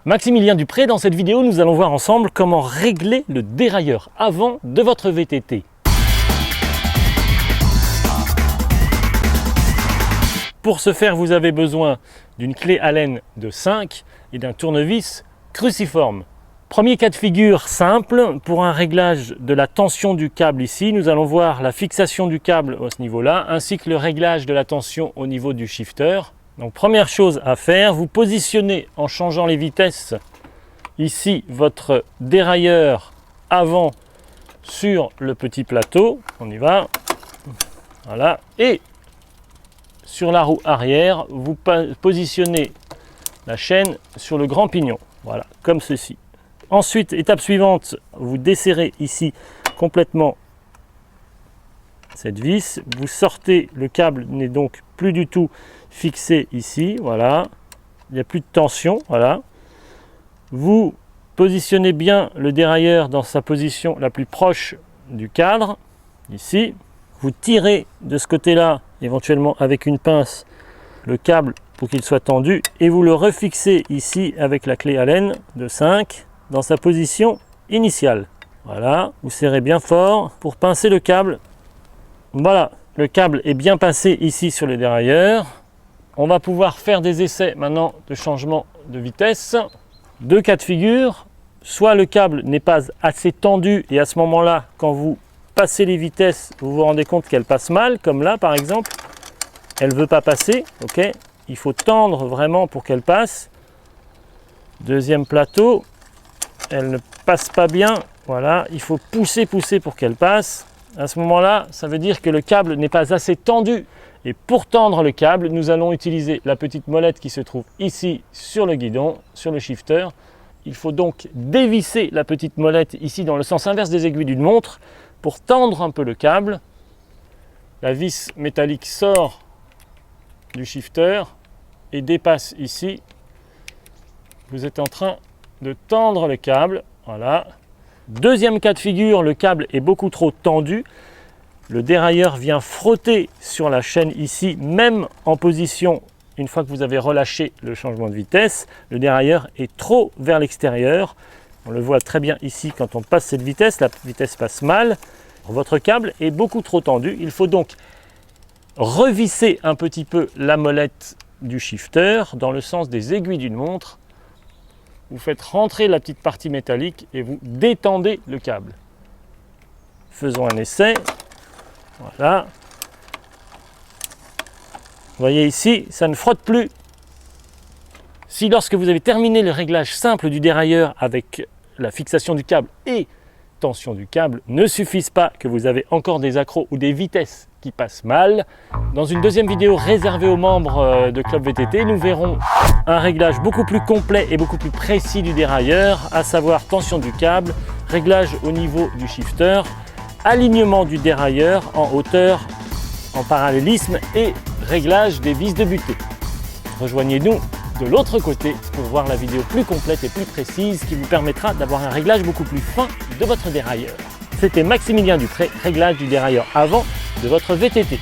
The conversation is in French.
Maximilien Dupré, dans cette vidéo, nous allons voir ensemble comment régler le dérailleur avant de votre VTT. Pour ce faire, vous avez besoin d'une clé Allen de 5 et d'un tournevis cruciforme. Premier cas de figure simple, pour un réglage de la tension du câble ici, nous allons voir la fixation du câble à ce niveau-là, ainsi que le réglage de la tension au niveau du shifter. Donc première chose à faire, vous positionnez en changeant les vitesses ici votre dérailleur avant sur le petit plateau, on y va, voilà, et sur la roue arrière, vous positionnez la chaîne sur le grand pignon, voilà, comme ceci. Ensuite, étape suivante, vous desserrez ici complètement cette vis, vous sortez, le câble n'est donc plus du tout fixé ici, voilà, il n'y a plus de tension, voilà. Vous positionnez bien le dérailleur dans sa position la plus proche du cadre, ici. Vous tirez de ce côté-là, éventuellement avec une pince, le câble pour qu'il soit tendu et vous le refixez ici avec la clé Allen de 5 dans sa position initiale. Voilà, vous serrez bien fort pour pincer le câble. Voilà, le câble est bien passé ici sur le dérailleur. On va pouvoir faire des essais maintenant de changement de vitesse. Deux cas de figure, soit le câble n'est pas assez tendu et à ce moment-là, quand vous passez les vitesses, vous vous rendez compte qu'elle passe mal, comme là par exemple, elle ne veut pas passer, ok, il faut tendre vraiment pour qu'elle passe. Deuxième plateau, elle ne passe pas bien, voilà, il faut pousser pour qu'elle passe. À ce moment-là, ça veut dire que le câble n'est pas assez tendu. Et pour tendre le câble, nous allons utiliser la petite molette qui se trouve ici sur le guidon, sur le shifter. Il faut donc dévisser la petite molette ici dans le sens inverse des aiguilles d'une montre pour tendre un peu le câble. La vis métallique sort du shifter et dépasse ici. Vous êtes en train de tendre le câble, voilà. Deuxième cas de figure, le câble est beaucoup trop tendu. Le dérailleur vient frotter sur la chaîne ici, même en position, une fois que vous avez relâché le changement de vitesse, le dérailleur est trop vers l'extérieur. On le voit très bien ici quand on passe cette vitesse, la vitesse passe mal. Votre câble est beaucoup trop tendu. Il faut donc revisser un petit peu la molette du shifter dans le sens des aiguilles d'une montre. Vous faites rentrer la petite partie métallique et vous détendez le câble. Faisons un essai. Voilà. Vous voyez ici, ça ne frotte plus. Si lorsque vous avez terminé le réglage simple du dérailleur avec la fixation du câble et tension du câble ne suffisent pas, que vous avez encore des accros ou des vitesses qui passent mal, dans une deuxième vidéo réservée aux membres de Club VTT, nous verrons un réglage beaucoup plus complet et beaucoup plus précis du dérailleur, à savoir tension du câble, réglage au niveau du shifter, alignement du dérailleur en hauteur, en parallélisme et réglage des vis de butée. Rejoignez-nous de l'autre côté pour voir la vidéo plus complète et plus précise qui vous permettra d'avoir un réglage beaucoup plus fin de votre dérailleur. C'était Maximilien Dupré, réglage du dérailleur avant de votre VTT.